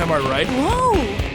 Am I right? Whoa!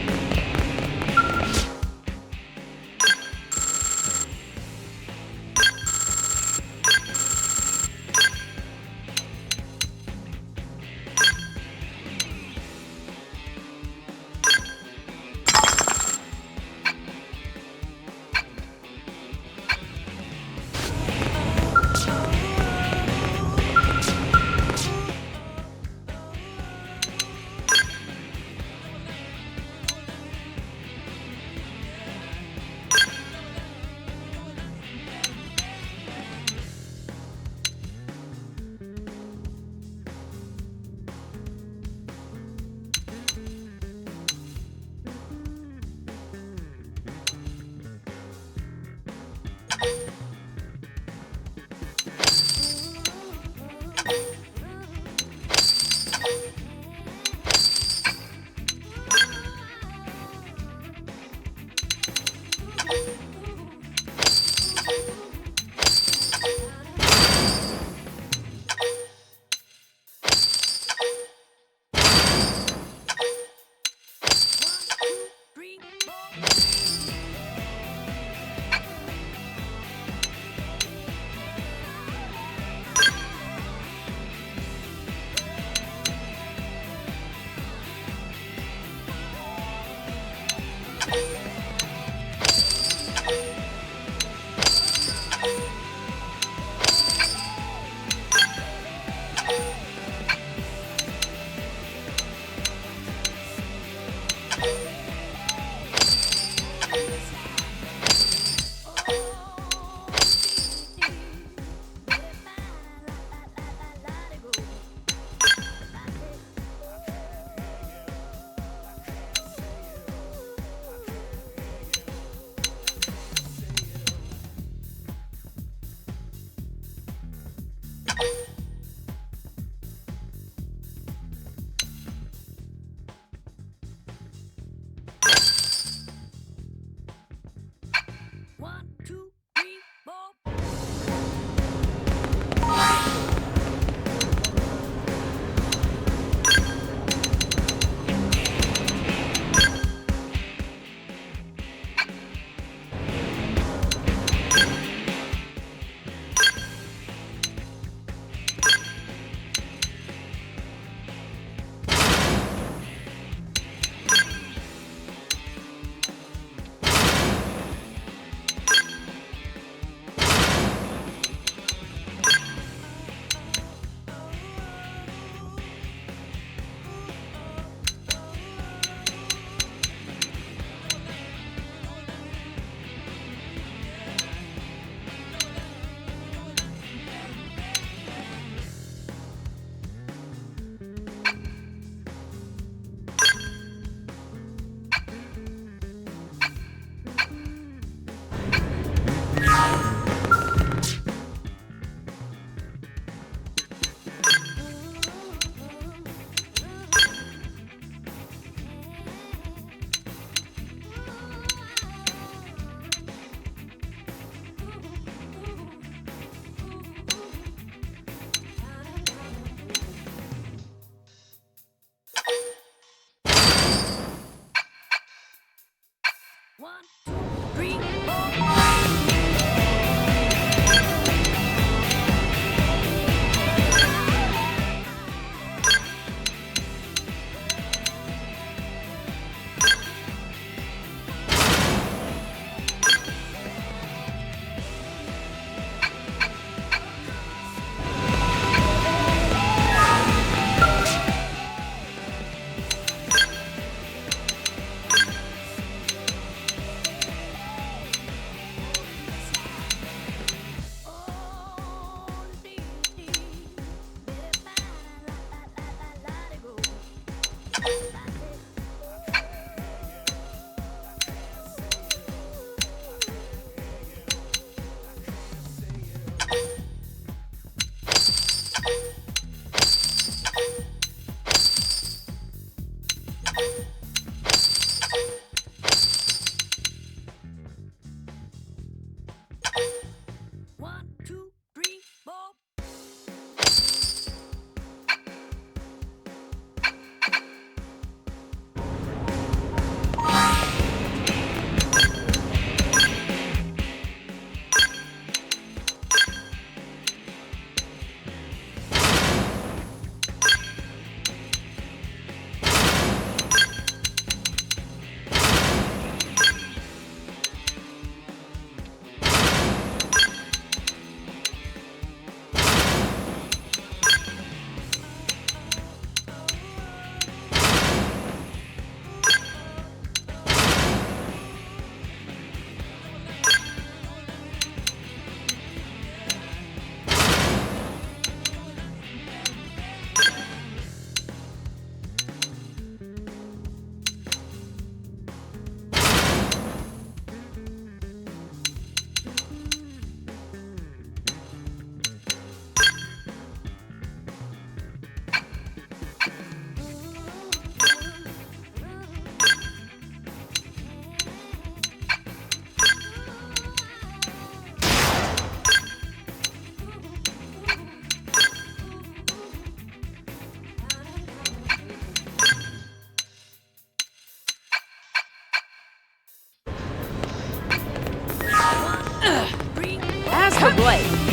Oh boy.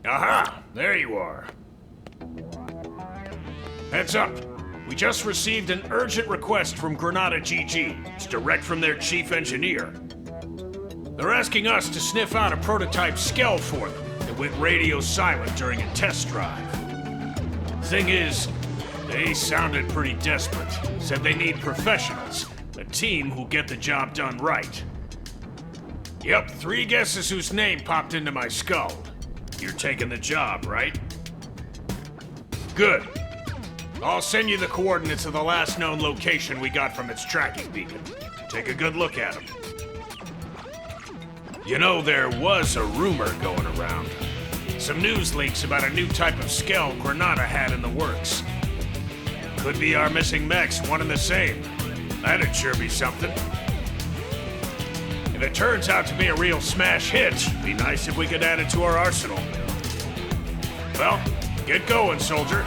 Aha! There you are. Heads up. We just received an urgent request from Granada GG. It's direct from their chief engineer. They're asking us to sniff out a prototype Skell for them that went radio silent during a test drive. Thing is, they sounded pretty desperate. Said they need professionals, a team who'll get the job done right. Yep, 3 guesses whose name popped into my skull. You're taking the job, right? Good. I'll send you the coordinates of the last known location we got from its tracking beacon. Take a good look at them. You know, there was a rumor going around. Some news leaks about a new type of Skell Granada had in the works. Could be our missing mechs, one and the same. That'd sure be something. If it turns out to be a real smash hit, it'd be nice if we could add it to our arsenal. Well, get going, soldier.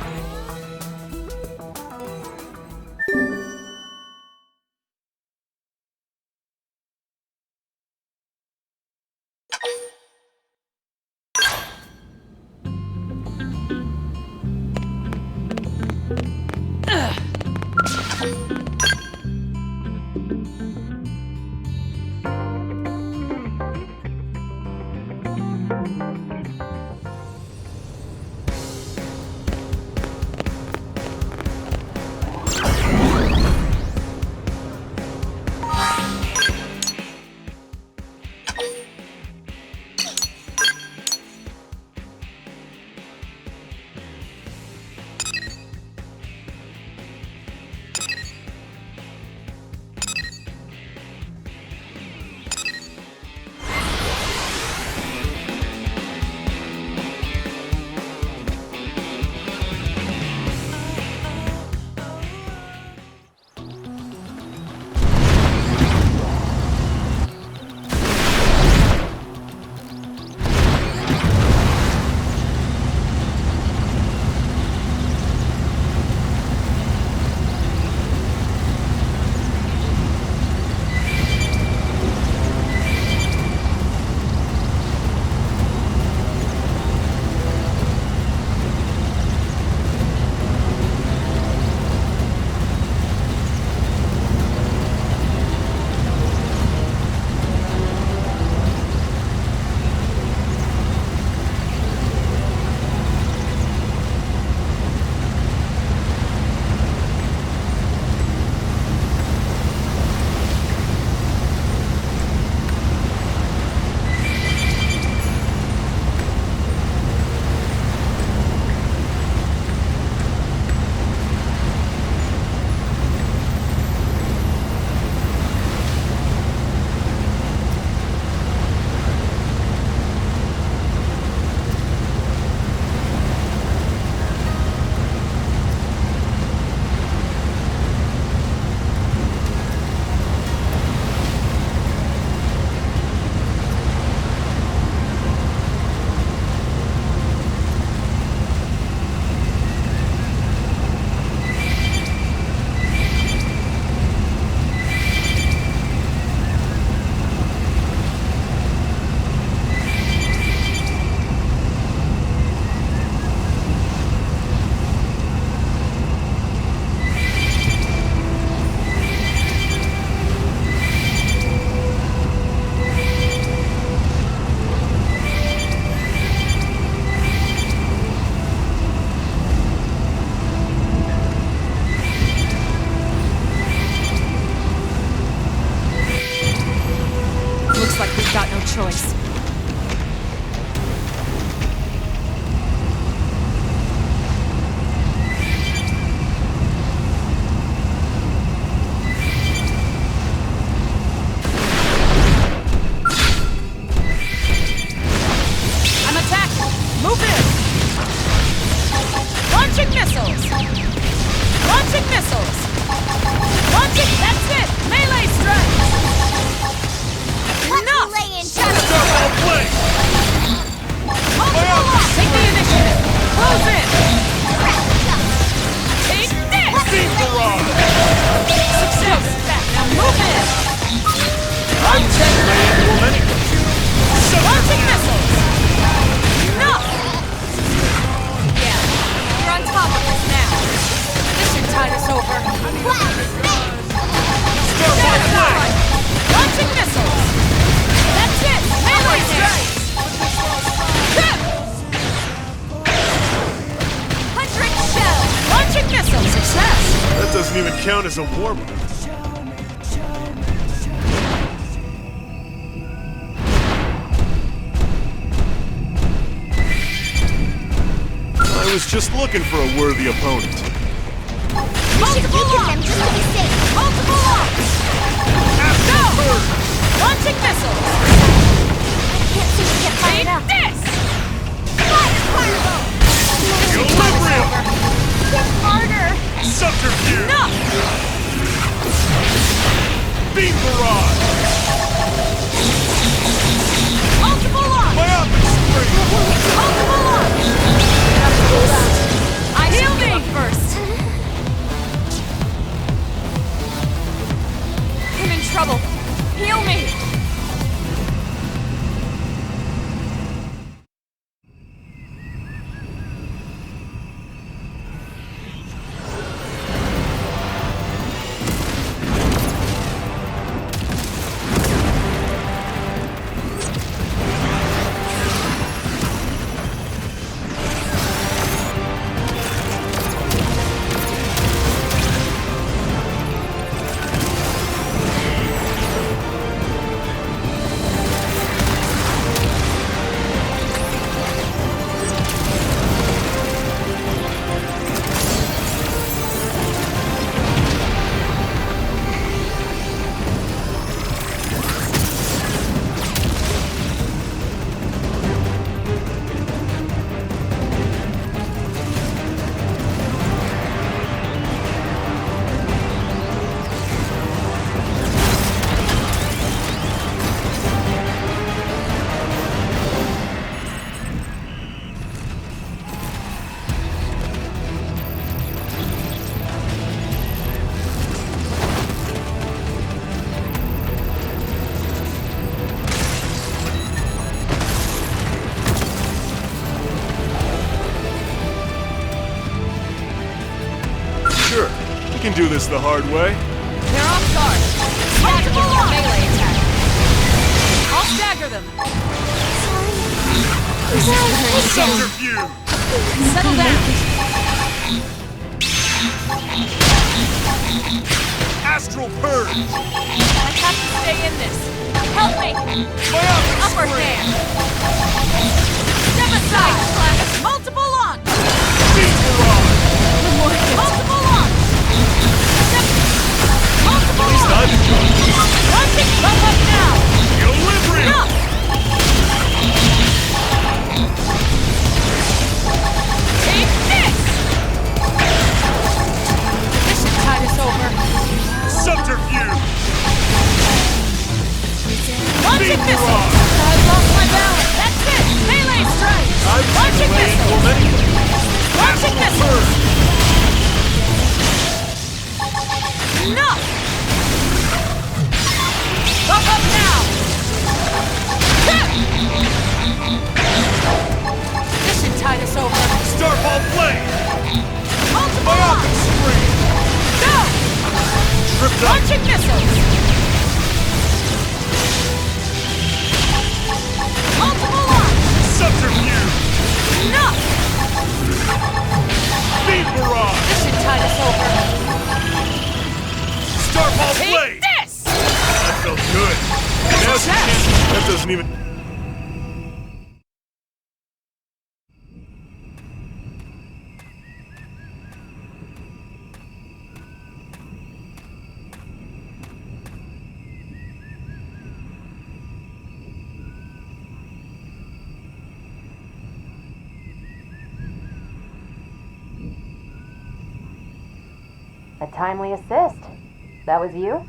choice. I'm attacking! Move in! Launching missiles! Launching missiles! Launching, that's it! Melee strike! Enough! Play! Multiple lock! Take the initiative! Close in! Take this! Beam barrage! Success! Now move in! I'm technically Launching missiles! Enough! Yeah, you're on top of us now. This should tide us over. Stand aside! Launching missiles! That's it! Melee strike! 100 shells! Launching missiles! Success! That doesn't even count as a war move. I was just looking for a worthy opponent. Multiple launch! Multiple launch! Go! Launching missiles! Can't seem to get fired up. This! Equilibrium! Get harder. Subterfuge! Enough! Beam barrage! Multiple launch! Myopic spring! Multiple launch! I heal me first! I'm in trouble. Heal me! Sure, we can do this the hard way. They're off guard. Stagger them with a melee attack. I'll stagger them. Subterfuge! Settle down. Astral purge! I have to stay in this. Help me. Myopic Upper spring! hand. Step aside, Flash. Multiple launch. Beam barrage! Multiple launch. Step. Multiple At least launch. I'm Launching. Bump up now. Equilibrium! Enough. Take this. This should tide us over. Subterfuge! Launching Beam missile. barrage! I've lost my balance. That's it. Melee strike. I'm Launching simulating missile. momentum. Launching Astral missile. purge! Enough. Bump up now. This should tide us over. Starball blade! Multiple Myopic launch. spring! Go. Tripped up! Launching missiles. Multiple launch. Subterfuge! Enough. Beam barrage! This should tide us over. Starball Take blade! this. That felt good. Now she can't. That doesn't even. A timely assist. That was you?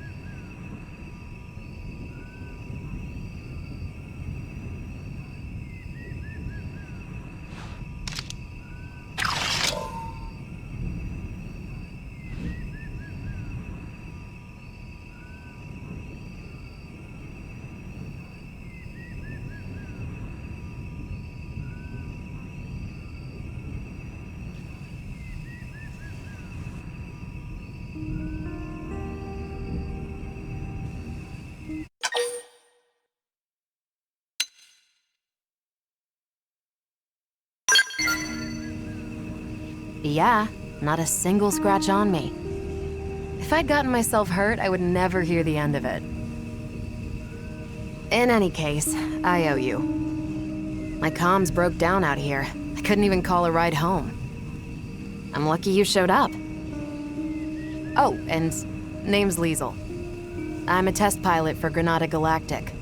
Yeah, not a single scratch on me. If I'd gotten myself hurt, I would never hear the end of it. In any case, I owe you. My comms broke down out here. I couldn't even call a ride home. I'm lucky you showed up. Oh, and name's Liesel. I'm a test pilot for Granada Galactic.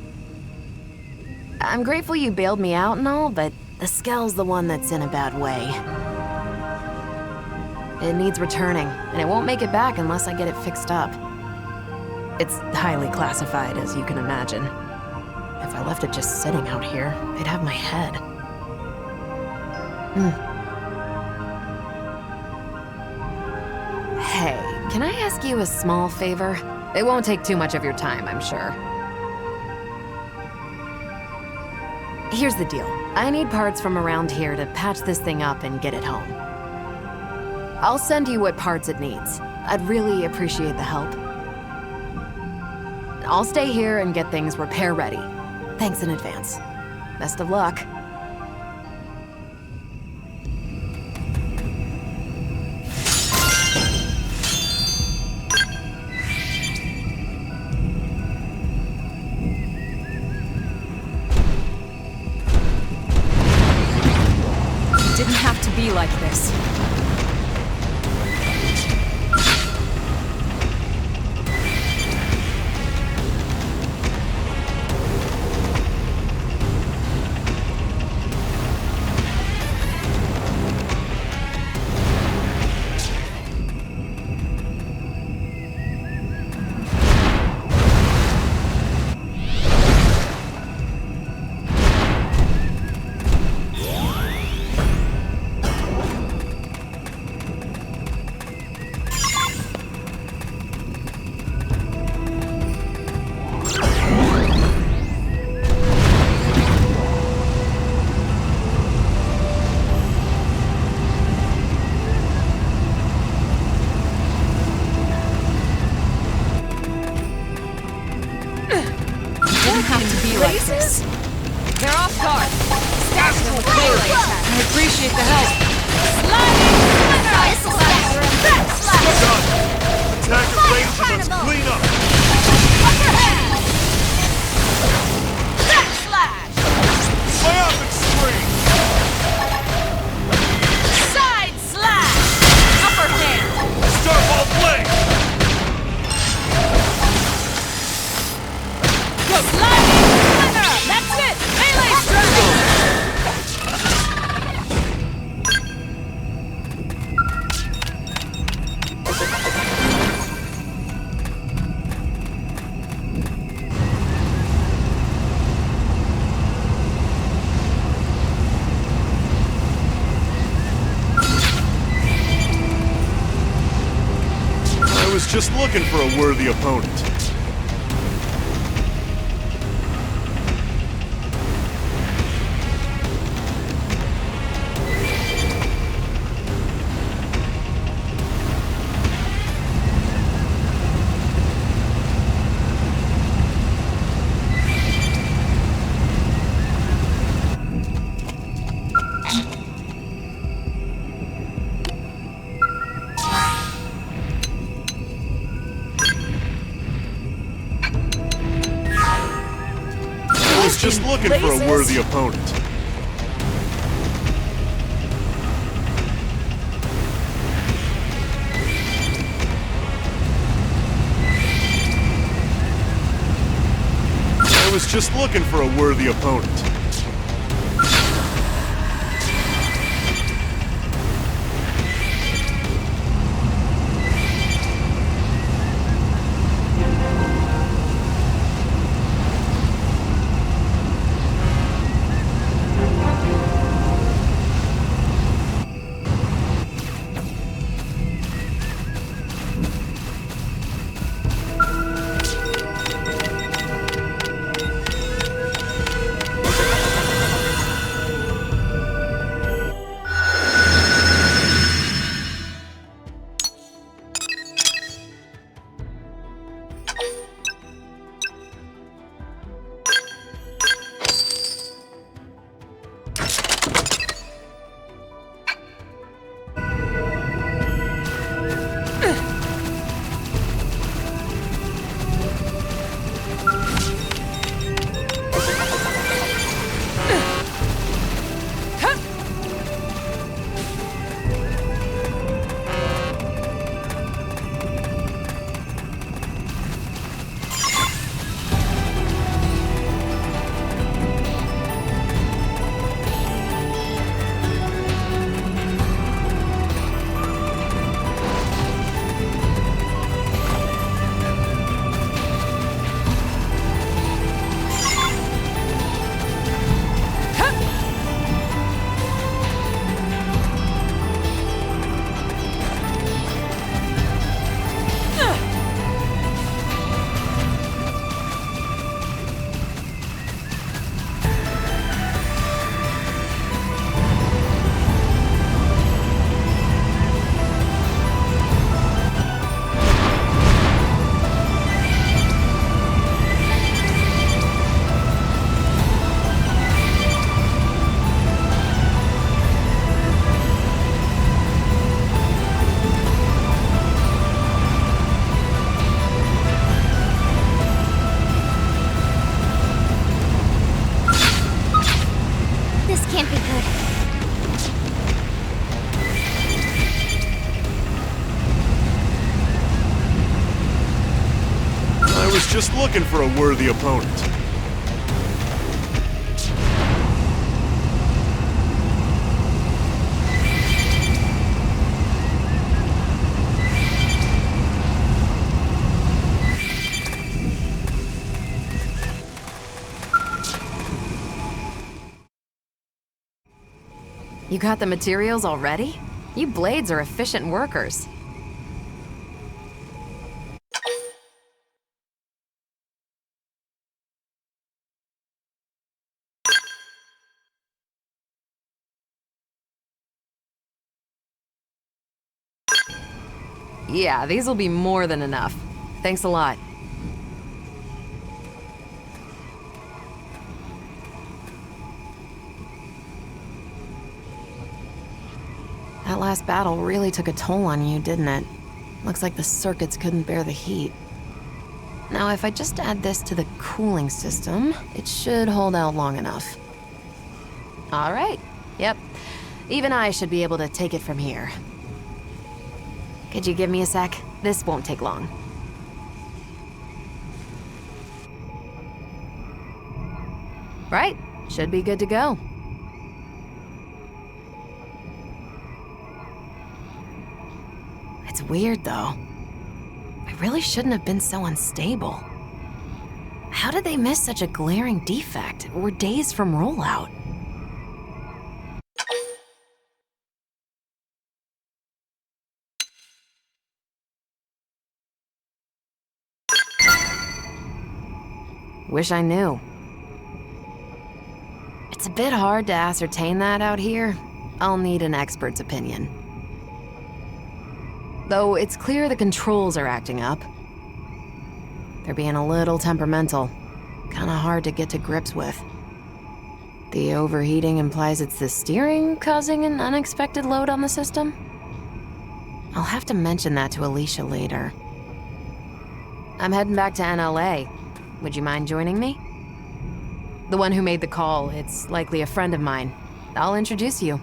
I'm grateful you bailed me out and all, but the Skell's the one that's in a bad way. It needs returning, and it won't make it back unless I get it fixed up. It's highly classified, as you can imagine. If I left it just sitting out here, they'd have my head. Hey, can I ask you a small favor? It won't take too much of your time, I'm sure. Here's the deal. I need parts from around here to patch this thing up and get it home. I'll send you what parts it needs. I'd really appreciate the help. I'll stay here and get things repair ready. Thanks in advance. Best of luck. It didn't have to be like this. They're off guard. Stash them with melee attack. I appreciate the help. Done. Attack range, let's clean up. Upper hand. Backslash. Biopic spring. Side slash. Upper hand. Start all play. Sliding. That's it. Melee strike. I was just looking for a worthy opponent. Just looking for a worthy opponent. I was just looking for a worthy opponent. was just looking for a worthy opponent. You got the materials already? You blades are efficient workers. Yeah, these will be more than enough. Thanks a lot. That last battle really took a toll on you, didn't it? Looks like the circuits couldn't bear the heat. Now, if I just add this to the cooling system, it should hold out long enough. All right. Yep. Even I should be able to take it from here. Could you give me a sec? This won't take long. Right. Should be good to go. It's weird, though. I really shouldn't have been so unstable. How did they miss such a glaring defect? We're days from rollout. Wish I knew. It's a bit hard to ascertain that out here. I'll need an expert's opinion. Though it's clear the controls are acting up. They're being a little temperamental. Kinda hard to get to grips with. The overheating implies it's the steering causing an unexpected load on the system? I'll have to mention that to Alicia later. I'm heading back to NLA. Would you mind joining me? The one who made the call, it's likely a friend of mine. I'll introduce you.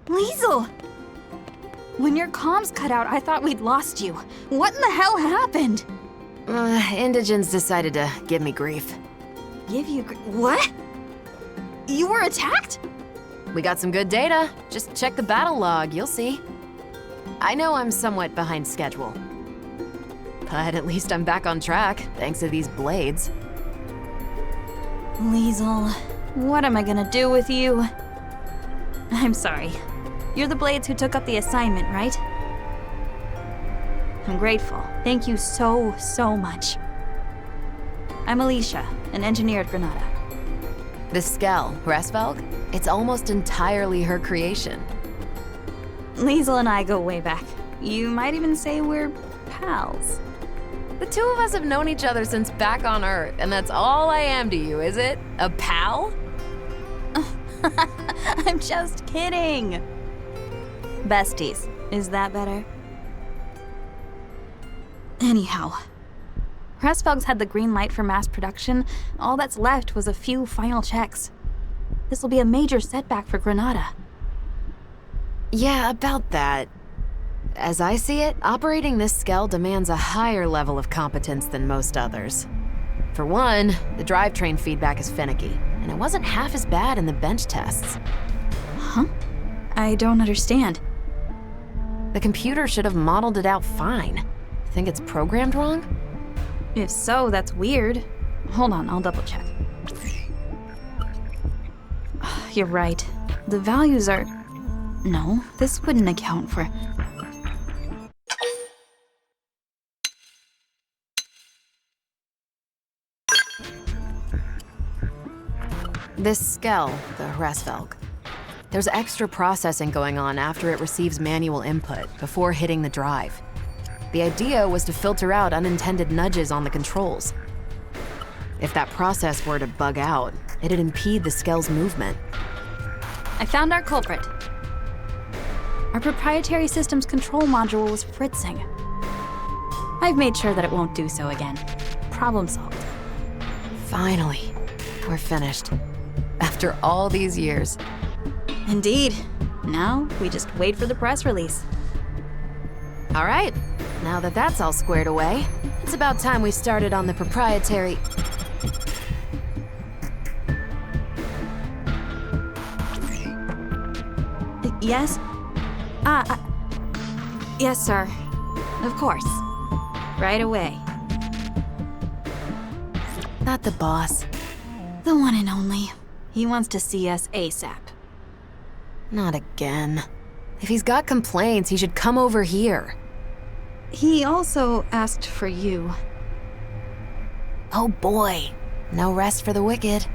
Liesel! When your comms cut out, I thought we'd lost you. What in the hell happened? Indigens decided to give me grief. What? You were attacked? We got some good data. Just check the battle log, you'll see. I know I'm somewhat behind schedule. But at least I'm back on track, thanks to these blades. Liesel, what am I gonna do with you? I'm sorry. You're the blades who took up the assignment, right? I'm grateful. Thank you so much. I'm Alicia, an engineer at Granada. The Skell, Resvelg? It's almost entirely her creation. Liesel and I go way back. You might even say we're pals. The two of us have known each other since back on Earth, and that's all I am to you, is it? A pal? I'm just kidding. Besties. Is that better? Anyhow, Resvelg's had the green light for mass production. All that's left was a few final checks. This will be a major setback for Granada. Yeah, about that. As I see it, operating this Skell demands a higher level of competence than most others. For one, the drivetrain feedback is finicky, and it wasn't half as bad in the bench tests. Huh? I don't understand. The computer should have modeled it out fine. Think it's programmed wrong? If so, that's weird. Hold on, I'll double check. You're right. The values are... No, this wouldn't account for... This Skell, the Hraesvelg. There's extra processing going on after it receives manual input before hitting the drive. The idea was to filter out unintended nudges on the controls. If that process were to bug out, it'd impede the Skell's movement. I found our culprit. Our proprietary systems control module was fritzing. I've made sure that it won't do so again. Problem solved. Finally, we're finished. After all these years. Indeed. Now, we just wait for the press release. All right, now that that's all squared away, it's about time we started on the proprietary... Yes? Yes, sir. Of course. Right away. Not the boss. The one and only. He wants to see us ASAP. Not again. If he's got complaints, he should come over here. He also asked for you. Oh boy. No rest for the wicked.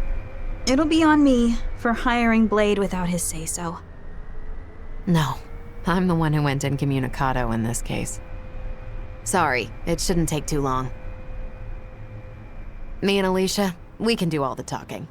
It'll be on me for hiring Blade without his say-so. No. I'm the one who went incommunicado in this case. Sorry, it shouldn't take too long. Me and Alicia, we can do all the talking.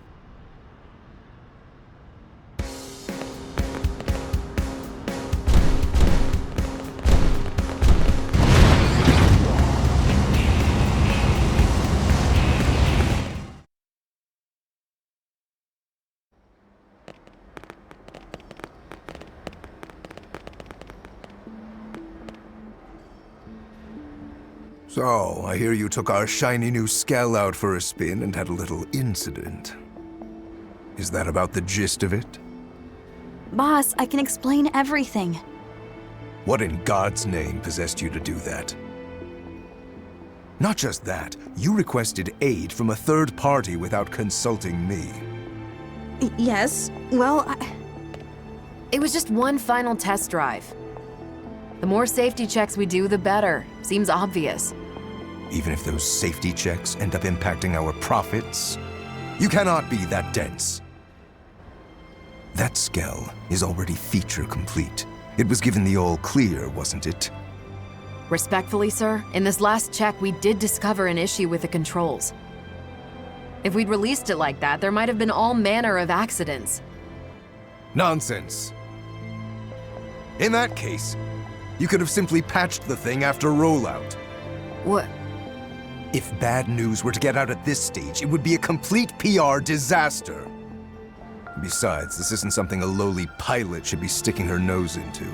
So, I hear you took our shiny new Skell out for a spin and had a little incident. Is that about the gist of it? Boss, I can explain everything. What in God's name possessed you to do that? Not just that, you requested aid from a third party without consulting me. Yes, well, It was just one final test drive. The more safety checks we do, the better. Seems obvious. Even if those safety checks end up impacting our profits, you cannot be that dense. That Skell is already feature complete. It was given the all clear, wasn't it? Respectfully, sir, in this last check, we did discover an issue with the controls. If we'd released it like that, there might have been all manner of accidents. Nonsense. In that case, you could have simply patched the thing after rollout. What? If bad news were to get out at this stage, it would be a complete PR disaster. Besides, this isn't something a lowly pilot should be sticking her nose into.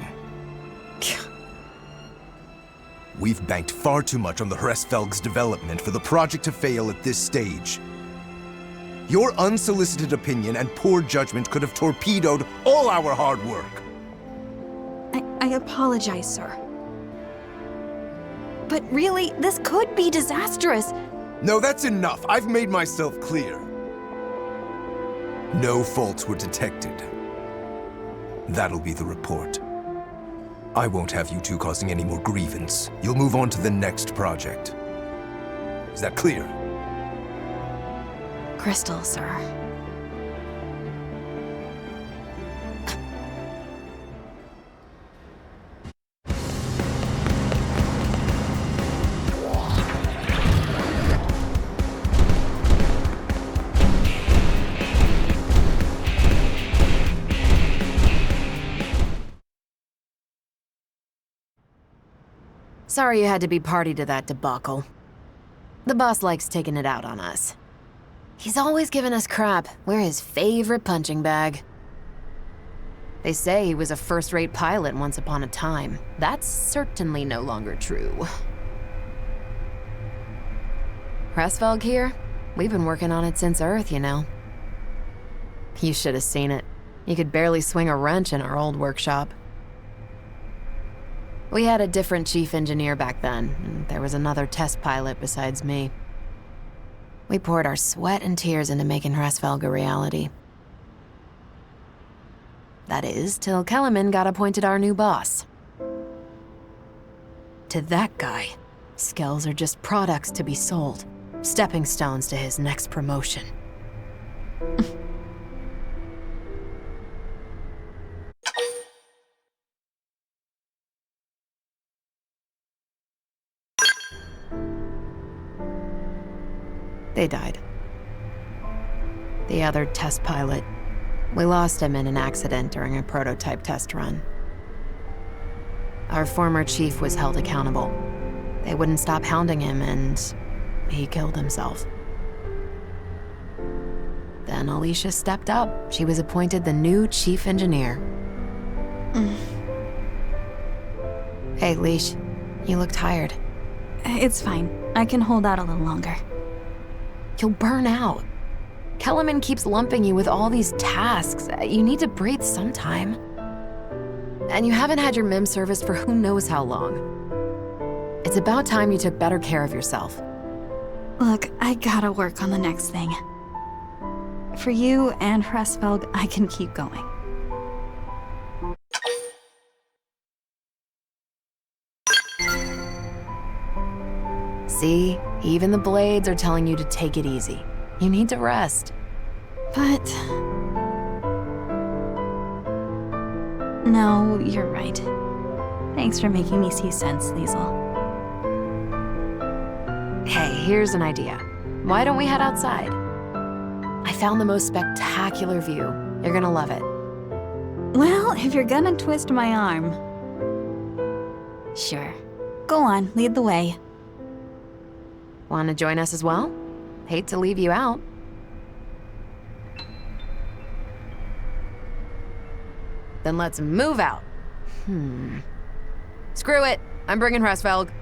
We've banked far too much on the Hraesvelg's development for the project to fail at this stage. Your unsolicited opinion and poor judgment could have torpedoed all our hard work. I apologize, sir. But really, this could be disastrous. No, that's enough. I've made myself clear. No faults were detected. That'll be the report. I won't have you two causing any more grievance. You'll move on to the next project. Is that clear? Crystal, sir. Sorry you had to be party to that debacle. The boss likes taking it out on us. He's always giving us crap. We're his favorite punching bag. They say he was a first-rate pilot once upon a time. That's certainly no longer true. Hraesvelg here? We've been working on it since Earth, you know. You should have seen it. You could barely swing a wrench in our old workshop. We had a different chief engineer back then, and there was another test pilot besides me. We poured our sweat and tears into making Hresvelg a reality. That is, till Kellerman got appointed our new boss. To that guy, Skells are just products to be sold, stepping stones to his next promotion. They died. The other test pilot. We lost him in an accident during a prototype test run. Our former chief was held accountable. They wouldn't stop hounding him, and he killed himself. Then Alicia stepped up. She was appointed the new chief engineer. Hey, Leash, you look tired. It's fine. I can hold out a little longer. You'll burn out. Kellerman keeps lumping you with all these tasks. You need to breathe sometime. And you haven't had your MIM serviced for who knows how long. It's about time you took better care of yourself. Look, I gotta work on the next thing. For you and Hresvelg, I can keep going. See? Even the blades are telling you to take it easy. You need to rest. But... no, you're right. Thanks for making me see sense, Liesel. Hey, here's an idea. Why don't we head outside? I found the most spectacular view. You're gonna love it. Well, if you're gonna twist my arm... Sure. Go on, lead the way. Want to join us as well? Hate to leave you out. Then let's move out. Screw it. I'm bringing Hresvelg.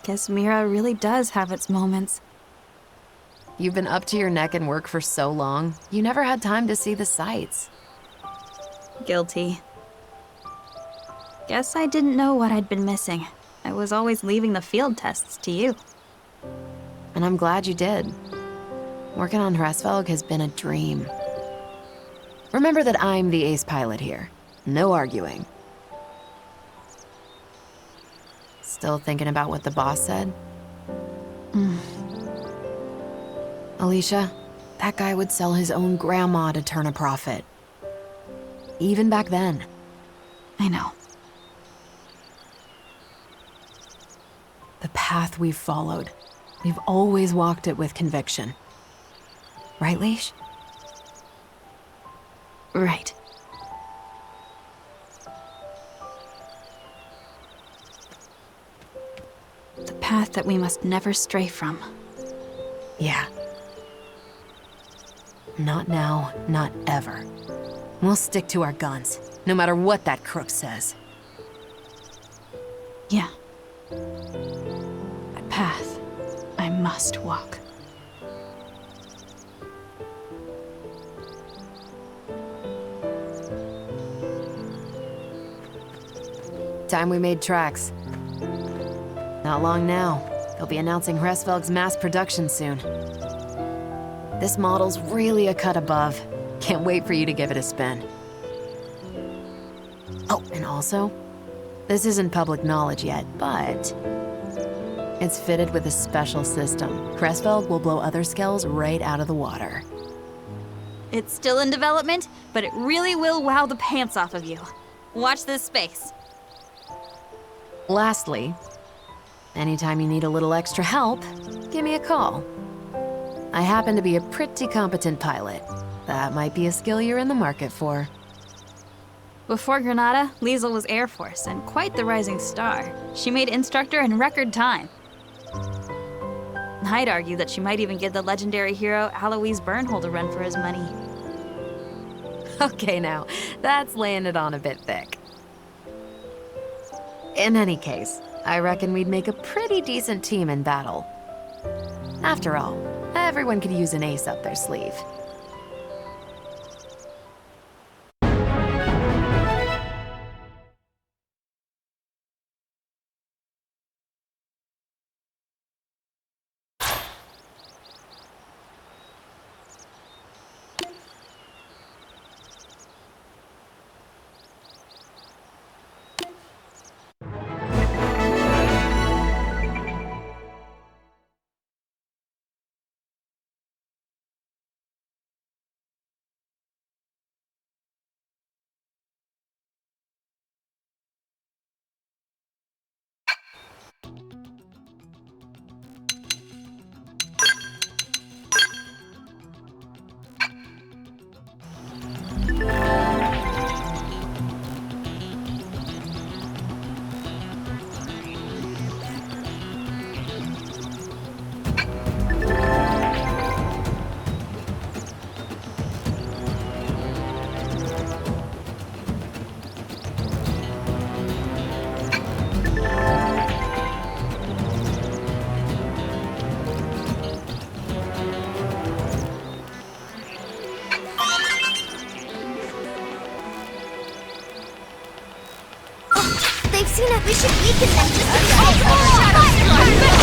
Guess Mira really does have its moments. You've been up to your neck in work for so long, you never had time to see the sights. Guilty. Guess I didn't know what I'd been missing. I was always leaving the field tests to you. And I'm glad you did. Working on Hresvelg has been a dream. Remember that I'm the ace pilot here. No arguing. Still thinking about what the boss said? Alicia, that guy would sell his own grandma to turn a profit. Even back then. I know. The path we've followed, we've always walked it with conviction. Right, Leash? Right. The path that we must never stray from. Yeah. Not now, not ever. We'll stick to our guns, no matter what that crook says. Yeah. A path I must walk. Time we made tracks. Not long now. They'll be announcing Hresvelg's mass production soon. This model's really a cut above. Can't wait for you to give it a spin. Oh, and also, this isn't public knowledge yet, but it's fitted with a special system. Hresvelg will blow other Skells right out of the water. It's still in development, but it really will wow the pants off of you. Watch this space. Lastly, anytime you need a little extra help, give me a call. I happen to be a pretty competent pilot. That might be a skill you're in the market for. Before Granada, Liesel was Air Force and quite the rising star. She made instructor in record time. I'd argue that she might even give the legendary hero Alois Bernhold a run for his money. Okay now, that's laying it on a bit thick. In any case, I reckon we'd make a pretty decent team in battle. After all, everyone could use an ace up their sleeve. They've seen it. We should weaken them just a bit.